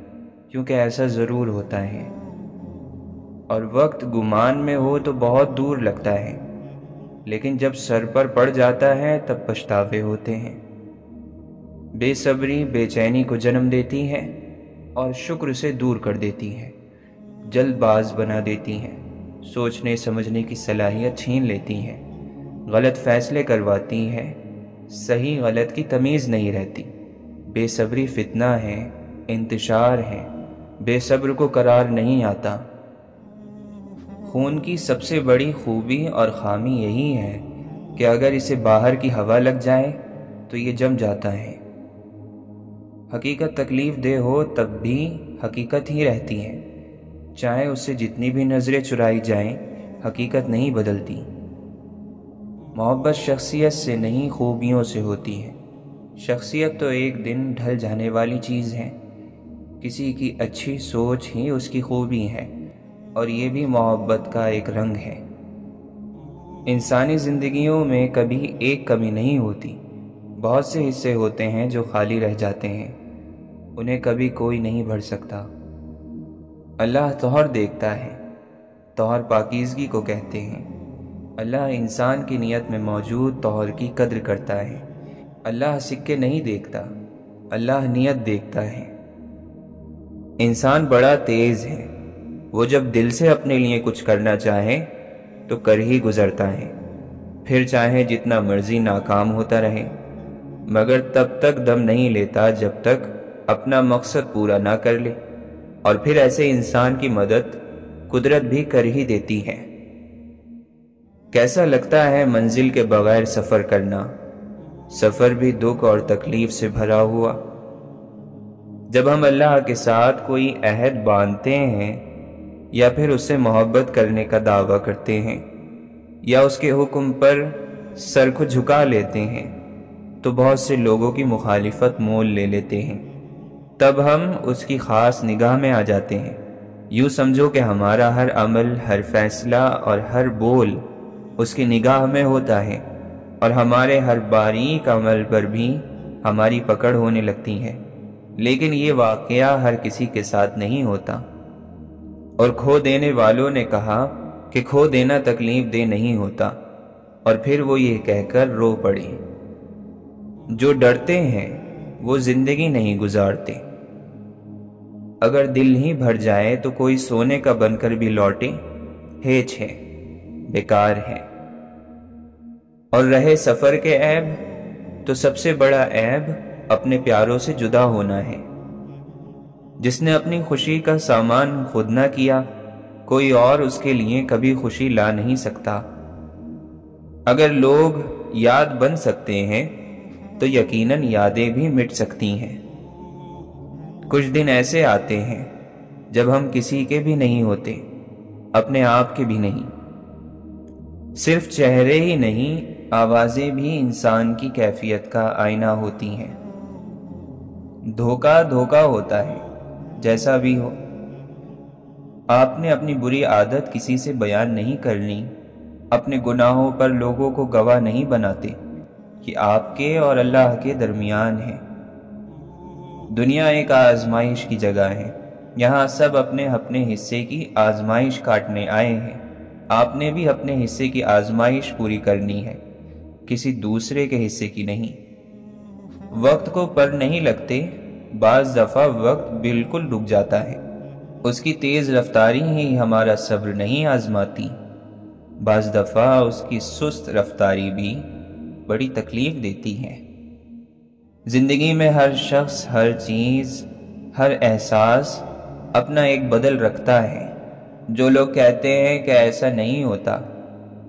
کیونکہ ایسا ضرور ہوتا ہے۔ اور وقت گمان میں ہو تو بہت دور لگتا ہے، لیکن جب سر پر پڑ جاتا ہے تب پچھتاوے ہوتے ہیں۔ بے صبری بے چینی کو جنم دیتی ہے اور شکر سے دور کر دیتی ہے، جلد باز بنا دیتی ہیں، سوچنے سمجھنے کی صلاحیت چھین لیتی ہیں، غلط فیصلے کرواتی ہیں، صحیح غلط کی تمیز نہیں رہتی۔ بے صبری فتنہ ہے، انتشار ہے، بے صبر کو قرار نہیں آتا۔ خون کی سب سے بڑی خوبی اور خامی یہی ہے کہ اگر اسے باہر کی ہوا لگ جائے تو یہ جم جاتا ہے۔ حقیقت تکلیف دہ ہو تب بھی حقیقت ہی رہتی ہے، چاہے اس سے جتنی بھی نظریں چرائی جائیں، حقیقت نہیں بدلتی۔ محبت شخصیت سے نہیں خوبیوں سے ہوتی ہے۔ شخصیت تو ایک دن ڈھل جانے والی چیز ہے۔ کسی کی اچھی سوچ ہی اس کی خوبی ہے، اور یہ بھی محبت کا ایک رنگ ہے۔ انسانی زندگیوں میں کبھی ایک کمی نہیں ہوتی، بہت سے حصے ہوتے ہیں جو خالی رہ جاتے ہیں، انہیں کبھی کوئی نہیں بھر سکتا۔ اللہ طہر دیکھتا ہے، طہر پاکیزگی کو کہتے ہیں۔ اللہ انسان کی نیت میں موجود طہر کی قدر کرتا ہے۔ اللہ سکے نہیں دیکھتا، اللہ نیت دیکھتا ہے۔ انسان بڑا تیز ہے، وہ جب دل سے اپنے لیے کچھ کرنا چاہے تو کر ہی گزرتا ہے، پھر چاہے جتنا مرضی ناکام ہوتا رہے، مگر تب تک دم نہیں لیتا جب تک اپنا مقصد پورا نہ کر لے، اور پھر ایسے انسان کی مدد قدرت بھی کر ہی دیتی ہے۔ کیسا لگتا ہے منزل کے بغیر سفر کرنا، سفر بھی دکھ اور تکلیف سے بھرا ہوا۔ جب ہم اللہ کے ساتھ کوئی عہد باندھتے ہیں یا پھر اس سے محبت کرنے کا دعویٰ کرتے ہیں یا اس کے حکم پر سر کو جھکا لیتے ہیں تو بہت سے لوگوں کی مخالفت مول لے لیتے ہیں۔ تب ہم اس کی خاص نگاہ میں آ جاتے ہیں۔ یوں سمجھو کہ ہمارا ہر عمل، ہر فیصلہ اور ہر بول اس کی نگاہ میں ہوتا ہے، اور ہمارے ہر باریک عمل پر بھی ہماری پکڑ ہونے لگتی ہے۔ لیکن یہ واقعہ ہر کسی کے ساتھ نہیں ہوتا، اور کھو دینے والوں نے کہا کہ کھو دینا تکلیف دہ نہیں ہوتا، اور پھر وہ یہ کہہ کر رو پڑے، جو ڈرتے ہیں وہ زندگی نہیں گزارتے۔ اگر دل ہی بھر جائے تو کوئی سونے کا بن کر بھی لوٹے ہیچ ہے، بیکار ہے۔ اور رہے سفر کے عیب، تو سب سے بڑا عیب اپنے پیاروں سے جدا ہونا ہے۔ جس نے اپنی خوشی کا سامان خود نہ کیا، کوئی اور اس کے لیے کبھی خوشی لا نہیں سکتا۔ اگر لوگ یاد بن سکتے ہیں تو یقیناً یادیں بھی مٹ سکتی ہیں۔ کچھ دن ایسے آتے ہیں جب ہم کسی کے بھی نہیں ہوتے، اپنے آپ کے بھی نہیں۔ صرف چہرے ہی نہیں، آوازیں بھی انسان کی کیفیت کا آئینہ ہوتی ہیں۔ دھوکہ دھوکہ ہوتا ہے، جیسا بھی ہو۔ آپ نے اپنی بری عادت کسی سے بیان نہیں کرنی، اپنے گناہوں پر لوگوں کو گواہ نہیں بناتے، کہ آپ کے اور اللہ کے درمیان ہے۔ دنیا ایک آزمائش کی جگہ ہے، یہاں سب اپنے اپنے حصے کی آزمائش کاٹنے آئے ہیں۔ آپ نے بھی اپنے حصے کی آزمائش پوری کرنی ہے، کسی دوسرے کے حصے کی نہیں۔ وقت کو پر نہیں لگتے، بعض دفعہ وقت بالکل رک جاتا ہے، اس کی تیز رفتاری ہی ہمارا صبر نہیں آزماتی۔ بعض دفعہ اس کی سست رفتاری بھی بڑی تکلیف دیتی ہے۔ زندگی میں ہر شخص، ہر چیز، ہر احساس اپنا ایک بدل رکھتا ہے۔ جو لوگ کہتے ہیں کہ ایسا نہیں ہوتا،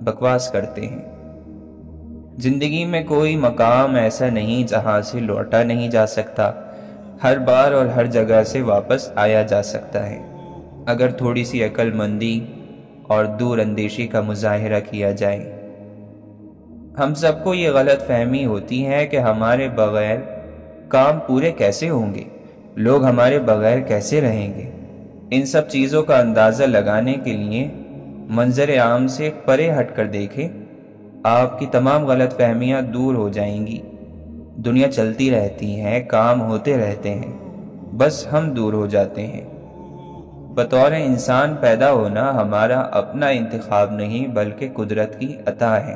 بکواس کرتے ہیں۔ زندگی میں کوئی مقام ایسا نہیں جہاں سے لوٹا نہیں جا سکتا، ہر بار اور ہر جگہ سے واپس آیا جا سکتا ہے، اگر تھوڑی سی عقل مندی اور دور اندیشی کا مظاہرہ کیا جائے۔ ہم سب کو یہ غلط فہمی ہوتی ہے کہ ہمارے بغیر کام پورے کیسے ہوں گے، لوگ ہمارے بغیر کیسے رہیں گے۔ ان سب چیزوں کا اندازہ لگانے کے لیے منظر عام سے پرے ہٹ کر دیکھیں، آپ کی تمام غلط فہمیاں دور ہو جائیں گی۔ دنیا چلتی رہتی ہے، کام ہوتے رہتے ہیں، بس ہم دور ہو جاتے ہیں۔ بطور انسان پیدا ہونا ہمارا اپنا انتخاب نہیں بلکہ قدرت کی عطا ہے،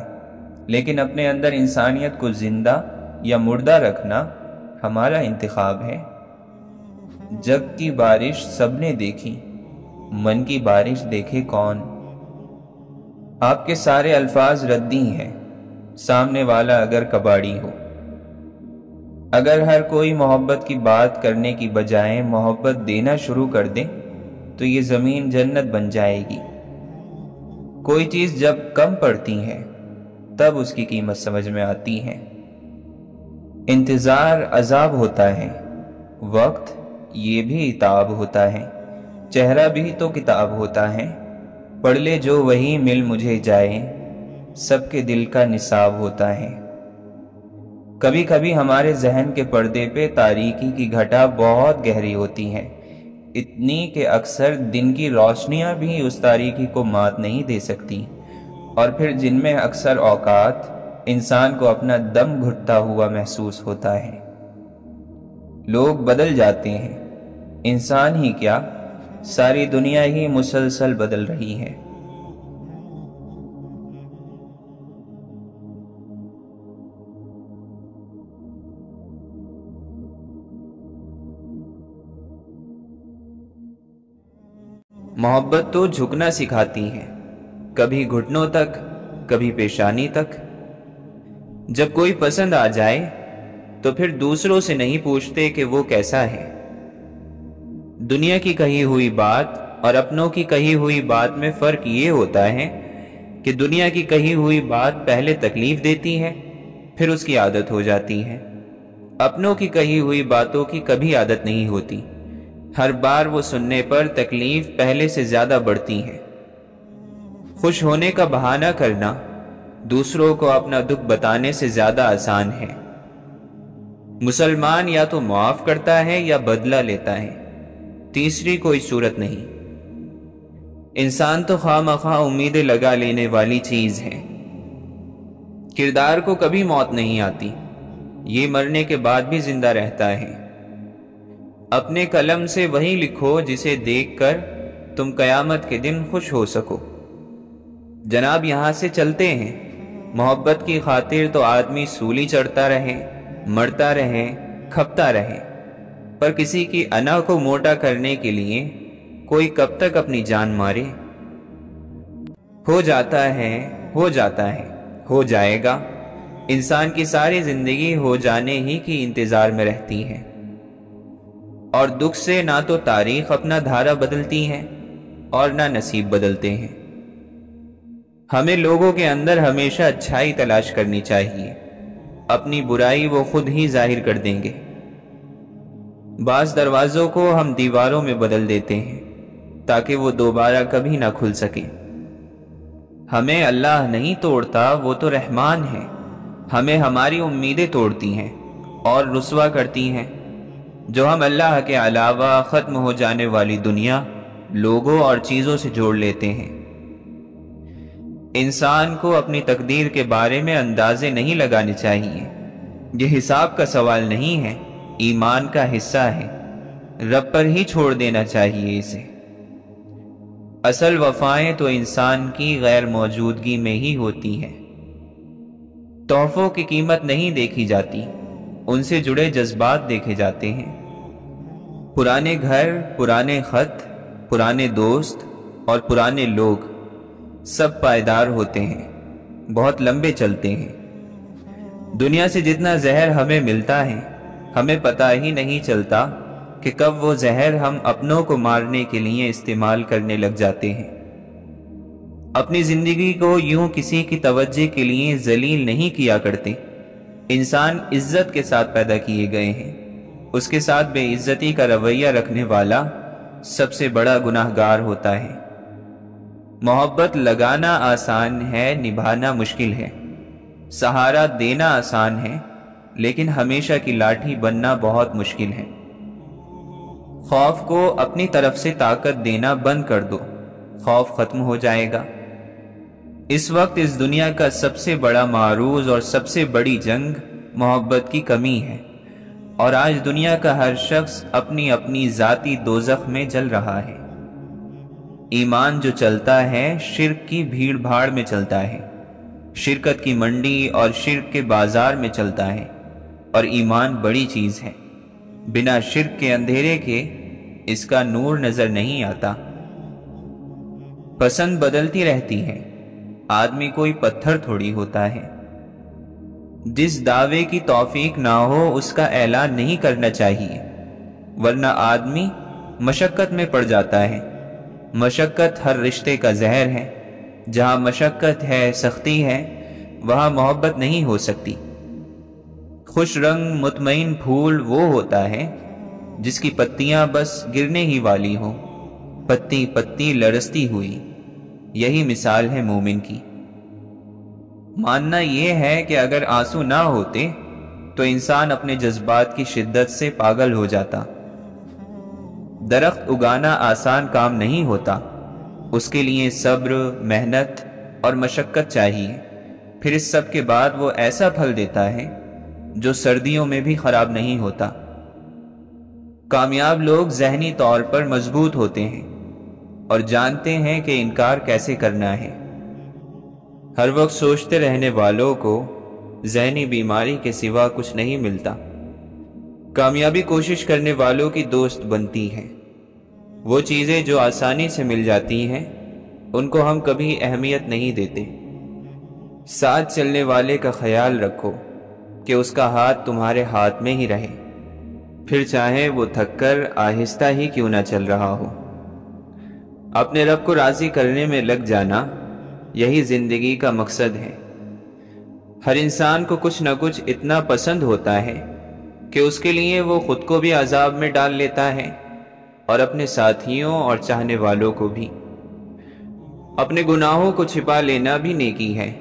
لیکن اپنے اندر انسانیت کو زندہ یا مردہ رکھنا ہمارا انتخاب ہے۔ جگ کی بارش سب نے دیکھی، من کی بارش دیکھے کون؟ آپ کے سارے الفاظ ردی ہیں، سامنے والا اگر کباڑی ہو۔ اگر ہر کوئی محبت کی بات کرنے کی بجائے محبت دینا شروع کر دے تو یہ زمین جنت بن جائے گی۔ کوئی چیز جب کم پڑتی ہے تب اس کی قیمت سمجھ میں آتی ہے۔ انتظار عذاب ہوتا ہے، وقت یہ بھی عتاب ہوتا ہے، چہرہ بھی تو کتاب ہوتا ہے، پڑھ لے جو وہی مل مجھے جائے، سب کے دل کا نصاب ہوتا ہے۔ کبھی کبھی ہمارے ذہن کے پردے پہ تاریکی کی گھٹا بہت گہری ہوتی ہے، اتنی کہ اکثر دن کی روشنیاں بھی اس تاریکی کو مات نہیں دے سکتی، اور پھر جن میں اکثر اوقات انسان کو اپنا دم گھٹتا ہوا محسوس ہوتا ہے۔ لوگ بدل جاتے ہیں، انسان ہی کیا، ساری دنیا ہی مسلسل بدل رہی ہے۔ محبت تو جھکنا سکھاتی ہے، کبھی گھٹنوں تک، کبھی پیشانی تک۔ جب کوئی پسند آ جائے تو پھر دوسروں سے نہیں پوچھتے کہ وہ کیسا ہے۔ دنیا کی کہی ہوئی بات اور اپنوں کی کہی ہوئی بات میں فرق یہ ہوتا ہے کہ دنیا کی کہی ہوئی بات پہلے تکلیف دیتی ہے، پھر اس کی عادت ہو جاتی ہے۔ اپنوں کی کہی ہوئی باتوں کی کبھی عادت نہیں ہوتی، ہر بار وہ سننے پر تکلیف پہلے سے زیادہ بڑھتی ہے۔ خوش ہونے کا بہانہ کرنا دوسروں کو اپنا دکھ بتانے سے زیادہ آسان ہے۔ مسلمان یا تو معاف کرتا ہے یا بدلہ لیتا ہے، تیسری کوئی صورت نہیں۔ انسان تو خواہ مخواہ امیدیں لگا لینے والی چیز ہے۔ کردار کو کبھی موت نہیں آتی، یہ مرنے کے بعد بھی زندہ رہتا ہے۔ اپنے قلم سے وہی لکھو جسے دیکھ کر تم قیامت کے دن خوش ہو سکو۔ جناب یہاں سے چلتے ہیں۔ محبت کی خاطر تو آدمی سولی چڑھتا رہے، مرتا رہے، کھپتا رہے، پر کسی کی انا کو موٹا کرنے کے لیے کوئی کب تک اپنی جان مارے؟ ہو جاتا ہے، ہو جاتا ہے، ہو جائے گا۔ انسان کی ساری زندگی ہو جانے ہی کی انتظار میں رہتی ہے، اور دکھ سے نہ تو تاریخ اپنا دھارا بدلتی ہے اور نہ نصیب بدلتے ہیں۔ ہمیں لوگوں کے اندر ہمیشہ اچھائی تلاش کرنی چاہیے، اپنی برائی وہ خود ہی ظاہر کر دیں گے۔ بعض دروازوں کو ہم دیواروں میں بدل دیتے ہیں تاکہ وہ دوبارہ کبھی نہ کھل سکیں۔ ہمیں اللہ نہیں توڑتا، وہ تو رحمان ہے، ہمیں ہماری امیدیں توڑتی ہیں اور رسوا کرتی ہیں، جو ہم اللہ کے علاوہ ختم ہو جانے والی دنیا، لوگوں اور چیزوں سے جوڑ لیتے ہیں۔ انسان کو اپنی تقدیر کے بارے میں اندازے نہیں لگانے چاہیے، یہ حساب کا سوال نہیں ہے، ایمان کا حصہ ہے، رب پر ہی چھوڑ دینا چاہیے اسے۔ اصل وفائیں تو انسان کی غیر موجودگی میں ہی ہوتی ہیں۔ تحفوں کی قیمت نہیں دیکھی جاتی، ان سے جڑے جذبات دیکھے جاتے ہیں۔ پرانے گھر، پرانے خط، پرانے دوست اور پرانے لوگ سب پائیدار ہوتے ہیں، بہت لمبے چلتے ہیں۔ دنیا سے جتنا زہر ہمیں ملتا ہے، ہمیں پتہ ہی نہیں چلتا کہ کب وہ زہر ہم اپنوں کو مارنے کے لیے استعمال کرنے لگ جاتے ہیں۔ اپنی زندگی کو یوں کسی کی توجہ کے لیے ذلیل نہیں کیا کرتے۔ انسان عزت کے ساتھ پیدا کیے گئے ہیں، اس کے ساتھ بے عزتی کا رویہ رکھنے والا سب سے بڑا گناہگار ہوتا ہے۔ محبت لگانا آسان ہے، نبھانا مشکل ہے۔ سہارا دینا آسان ہے، لیکن ہمیشہ کی لاٹھی بننا بہت مشکل ہے۔ خوف کو اپنی طرف سے طاقت دینا بند کر دو، خوف ختم ہو جائے گا۔ اس وقت اس دنیا کا سب سے بڑا معروض اور سب سے بڑی جنگ محبت کی کمی ہے، اور آج دنیا کا ہر شخص اپنی اپنی ذاتی دوزخ میں جل رہا ہے۔ ایمان جو چلتا ہے شرک کی بھیڑ بھاڑ میں چلتا ہے، شرکت کی منڈی اور شرک کے بازار میں چلتا ہے، اور ایمان بڑی چیز ہے، بنا شرک کے اندھیرے کے اس کا نور نظر نہیں آتا۔ پسند بدلتی رہتی ہے، آدمی کوئی پتھر تھوڑی ہوتا ہے۔ جس دعوے کی توفیق نہ ہو اس کا اعلان نہیں کرنا چاہیے، ورنہ آدمی مشقت میں پڑ جاتا ہے۔ مشقت ہر رشتے کا زہر ہے، جہاں مشقت ہے، سختی ہے، وہاں محبت نہیں ہو سکتی۔ خوش رنگ مطمئن پھول وہ ہوتا ہے جس کی پتیاں بس گرنے ہی والی ہوں، پتی پتی لرزتی ہوئی، یہی مثال ہے مومن کی۔ ماننا یہ ہے کہ اگر آنسو نہ ہوتے تو انسان اپنے جذبات کی شدت سے پاگل ہو جاتا۔ درخت اگانا آسان کام نہیں ہوتا، اس کے لیے صبر، محنت اور مشقت چاہیے، پھر اس سب کے بعد وہ ایسا پھل دیتا ہے جو سردیوں میں بھی خراب نہیں ہوتا۔ کامیاب لوگ ذہنی طور پر مضبوط ہوتے ہیں اور جانتے ہیں کہ انکار کیسے کرنا ہے۔ ہر وقت سوچتے رہنے والوں کو ذہنی بیماری کے سوا کچھ نہیں ملتا۔ کامیابی کوشش کرنے والوں کی دوست بنتی ہے۔ وہ چیزیں جو آسانی سے مل جاتی ہیں ان کو ہم کبھی اہمیت نہیں دیتے۔ ساتھ چلنے والے کا خیال رکھو کہ اس کا ہاتھ تمہارے ہاتھ میں ہی رہے، پھر چاہے وہ تھک کر آہستہ ہی کیوں نہ چل رہا ہو۔ اپنے رب کو راضی کرنے میں لگ جانا یہی زندگی کا مقصد ہے۔ ہر انسان کو کچھ نہ کچھ اتنا پسند ہوتا ہے کہ اس کے لیے وہ خود کو بھی عذاب میں ڈال لیتا ہے اور اپنے ساتھیوں اور چاہنے والوں کو بھی۔ اپنے گناہوں کو چھپا لینا بھی نیکی ہے،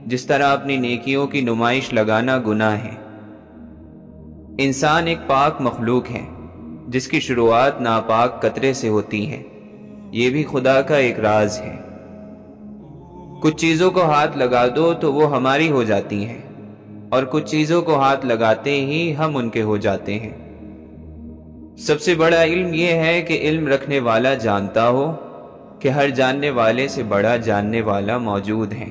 جس طرح اپنی نیکیوں کی نمائش لگانا گناہ ہے۔ انسان ایک پاک مخلوق ہے جس کی شروعات ناپاک قطرے سے ہوتی ہے، یہ بھی خدا کا ایک راز ہے۔ کچھ چیزوں کو ہاتھ لگا دو تو وہ ہماری ہو جاتی ہیں، اور کچھ چیزوں کو ہاتھ لگاتے ہی ہم ان کے ہو جاتے ہیں۔ سب سے بڑا علم یہ ہے کہ علم رکھنے والا جانتا ہو کہ ہر جاننے والے سے بڑا جاننے والا موجود ہے۔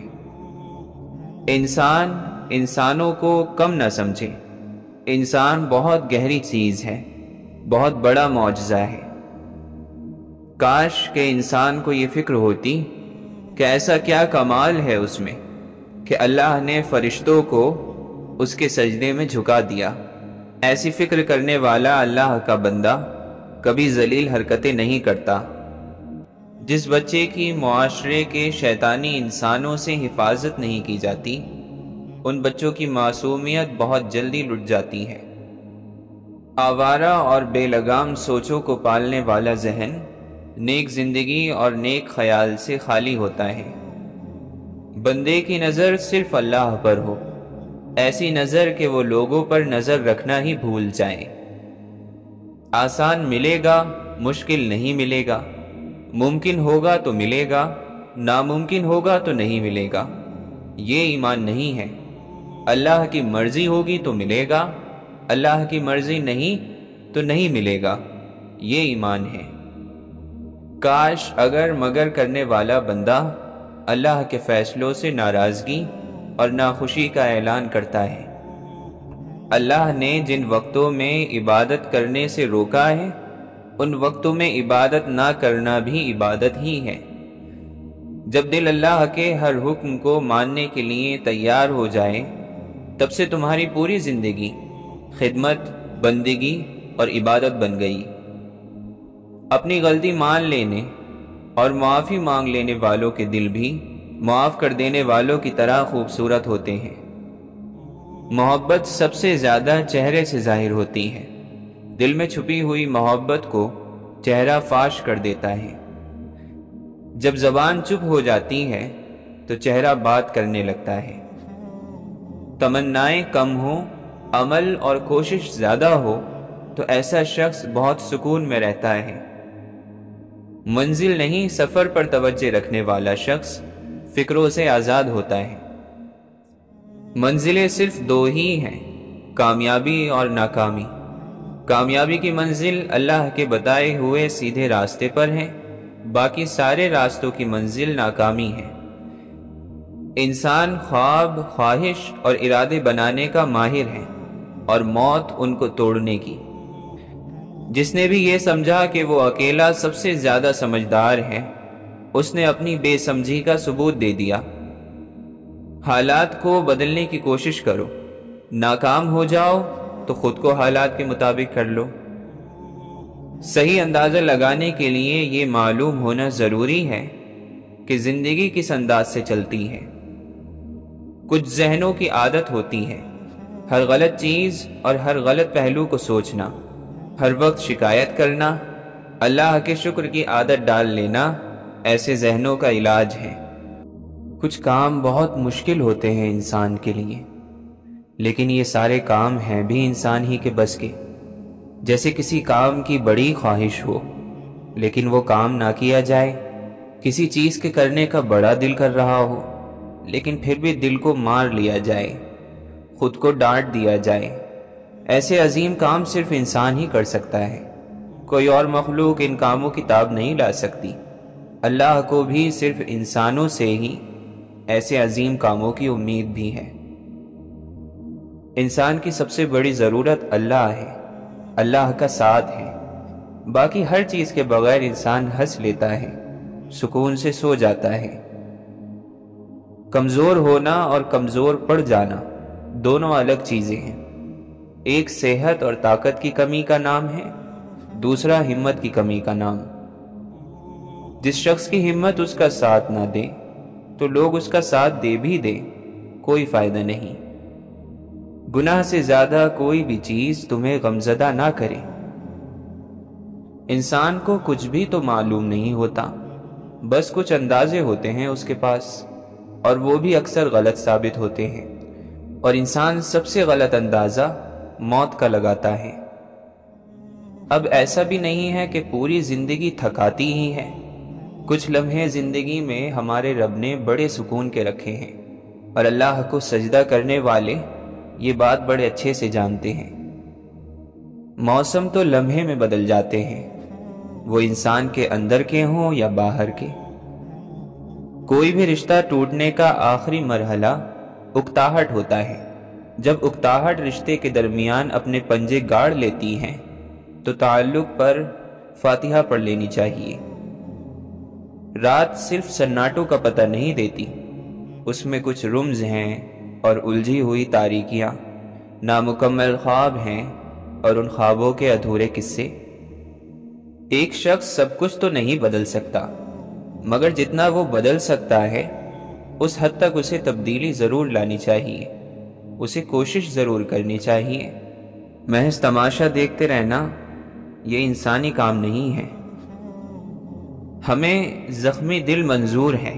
انسان انسانوں کو کم نہ سمجھے، انسان بہت گہری چیز ہے، بہت بڑا معجزہ ہے۔ کاش کہ انسان کو یہ فکر ہوتی کہ ایسا کیا کمال ہے اس میں کہ اللہ نے فرشتوں کو اس کے سجدے میں جھکا دیا۔ ایسی فکر کرنے والا اللہ کا بندہ کبھی ذلیل حرکتیں نہیں کرتا۔ جس بچے کی معاشرے کے شیطانی انسانوں سے حفاظت نہیں کی جاتی، ان بچوں کی معصومیت بہت جلدی لٹ جاتی ہے۔ آوارہ اور بے لگام سوچوں کو پالنے والا ذہن نیک زندگی اور نیک خیال سے خالی ہوتا ہے۔ بندے کی نظر صرف اللہ پر ہو، ایسی نظر کہ وہ لوگوں پر نظر رکھنا ہی بھول جائیں۔ آسان ملے گا، مشکل نہیں ملے گا، ممکن ہوگا تو ملے گا، ناممکن ہوگا تو نہیں ملے گا، یہ ایمان نہیں ہے۔ اللہ کی مرضی ہوگی تو ملے گا، اللہ کی مرضی نہیں تو نہیں ملے گا، یہ ایمان ہے۔ کاش اگر مگر کرنے والا بندہ اللہ کے فیصلوں سے ناراضگی اور ناخوشی کا اعلان کرتا ہے۔ اللہ نے جن وقتوں میں عبادت کرنے سے روکا ہے، ان وقتوں میں عبادت نہ کرنا بھی عبادت ہی ہے۔ جب دل اللہ کے ہر حکم کو ماننے کے لیے تیار ہو جائے، تب سے تمہاری پوری زندگی خدمت، بندگی اور عبادت بن گئی۔ اپنی غلطی مان لینے اور معافی مانگ لینے والوں کے دل بھی معاف کر دینے والوں کی طرح خوبصورت ہوتے ہیں۔ محبت سب سے زیادہ چہرے سے ظاہر ہوتی ہے۔ دل میں چھپی ہوئی محبت کو چہرہ فاش کر دیتا ہے۔ جب زبان چپ ہو جاتی ہے تو چہرہ بات کرنے لگتا ہے۔ تمنائیں کم ہوں، عمل اور کوشش زیادہ ہو تو ایسا شخص بہت سکون میں رہتا ہے۔ منزل نہیں، سفر پر توجہ رکھنے والا شخص فکروں سے آزاد ہوتا ہے۔ منزلیں صرف دو ہی ہیں، کامیابی اور ناکامی۔ کامیابی کی منزل اللہ کے بتائے ہوئے سیدھے راستے پر ہے، باقی سارے راستوں کی منزل ناکامی ہے۔ انسان خواب، خواہش اور ارادے بنانے کا ماہر ہے اور موت ان کو توڑنے کی۔ جس نے بھی یہ سمجھا کہ وہ اکیلا سب سے زیادہ سمجھدار ہے، اس نے اپنی بے سمجھی کا ثبوت دے دیا۔ حالات کو بدلنے کی کوشش کرو، ناکام ہو جاؤ تو خود کو حالات کے مطابق کر لو۔ صحیح اندازہ لگانے کے لیے یہ معلوم ہونا ضروری ہے کہ زندگی کس انداز سے چلتی ہے۔ کچھ ذہنوں کی عادت ہوتی ہے ہر غلط چیز اور ہر غلط پہلو کو سوچنا، ہر وقت شکایت کرنا، اللہ کے شکر کی عادت ڈال لینا ایسے ذہنوں کا علاج ہے۔ کچھ کام بہت مشکل ہوتے ہیں انسان کے لیے، لیکن یہ سارے کام ہیں بھی انسان ہی کے بس کے۔ جیسے کسی کام کی بڑی خواہش ہو لیکن وہ کام نہ کیا جائے، کسی چیز کے کرنے کا بڑا دل کر رہا ہو لیکن پھر بھی دل کو مار لیا جائے، خود کو ڈانٹ دیا جائے۔ ایسے عظیم کام صرف انسان ہی کر سکتا ہے، کوئی اور مخلوق ان کاموں کی تاب نہیں لا سکتی۔ اللہ کو بھی صرف انسانوں سے ہی ایسے عظیم کاموں کی امید بھی ہے۔ انسان کی سب سے بڑی ضرورت اللہ ہے، اللہ کا ساتھ ہے۔ باقی ہر چیز کے بغیر انسان ہنس لیتا ہے، سکون سے سو جاتا ہے۔ کمزور ہونا اور کمزور پڑ جانا دونوں الگ چیزیں ہیں۔ ایک صحت اور طاقت کی کمی کا نام ہے، دوسرا ہمت کی کمی کا نام۔ جس شخص کی ہمت اس کا ساتھ نہ دے تو لوگ اس کا ساتھ دے بھی دے، کوئی فائدہ نہیں۔ گناہ سے زیادہ کوئی بھی چیز تمہیں غمزدہ نہ کرے۔ انسان کو کچھ بھی تو معلوم نہیں ہوتا، بس کچھ اندازے ہوتے ہیں اس کے پاس، اور وہ بھی اکثر غلط ثابت ہوتے ہیں، اور انسان سب سے غلط اندازہ موت کا لگاتا ہے۔ اب ایسا بھی نہیں ہے کہ پوری زندگی تھکاتی ہی ہے، کچھ لمحے زندگی میں ہمارے رب نے بڑے سکون کے رکھے ہیں، اور اللہ کو سجدہ کرنے والے یہ بات بڑے اچھے سے جانتے ہیں۔ موسم تو لمحے میں بدل جاتے ہیں، وہ انسان کے اندر کے ہوں یا باہر کے۔ کوئی بھی رشتہ ٹوٹنے کا آخری مرحلہ اکتاہٹ ہوتا ہے۔ جب اکتاہٹ رشتے کے درمیان اپنے پنجے گاڑ لیتی ہیں تو تعلق پر فاتحہ پڑھ لینی چاہیے۔ رات صرف سناٹوں کا پتہ نہیں دیتی، اس میں کچھ رمز ہیں اور الجھی ہوئی تاریکیاں، نامکمل خواب ہیں اور ان خوابوں کے ادھورے قصے۔ ایک شخص سب کچھ تو نہیں بدل سکتا، مگر جتنا وہ بدل سکتا ہے اس حد تک اسے تبدیلی ضرور لانی چاہیے، اسے کوشش ضرور کرنی چاہیے۔ محض تماشا دیکھتے رہنا یہ انسانی کام نہیں ہے۔ ہمیں زخمی دل منظور ہے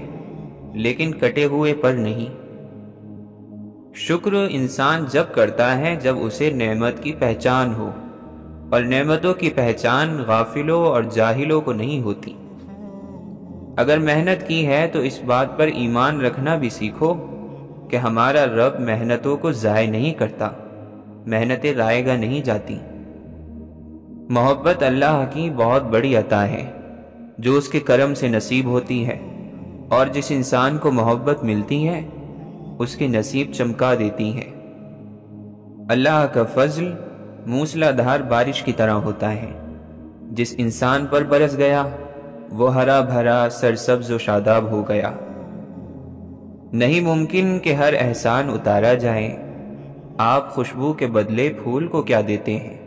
لیکن کٹے ہوئے پر نہیں۔ شکر انسان جب کرتا ہے جب اسے نعمت کی پہچان ہو، اور نعمتوں کی پہچان غافلوں اور جاہلوں کو نہیں ہوتی۔ اگر محنت کی ہے تو اس بات پر ایمان رکھنا بھی سیکھو کہ ہمارا رب محنتوں کو ضائع نہیں کرتا، محنتیں رائے گا نہیں جاتی۔ محبت اللہ کی بہت بڑی عطا ہے جو اس کے کرم سے نصیب ہوتی ہے، اور جس انسان کو محبت ملتی ہے اس کے نصیب چمکا دیتی ہے۔ اللہ کا فضل موسلا دھار بارش کی طرح ہوتا ہے، جس انسان پر برس گیا وہ ہرا بھرا سرسبز و شاداب ہو گیا۔ نہیں ممکن کہ ہر احسان اتارا جائے، آپ خوشبو کے بدلے پھول کو کیا دیتے ہیں؟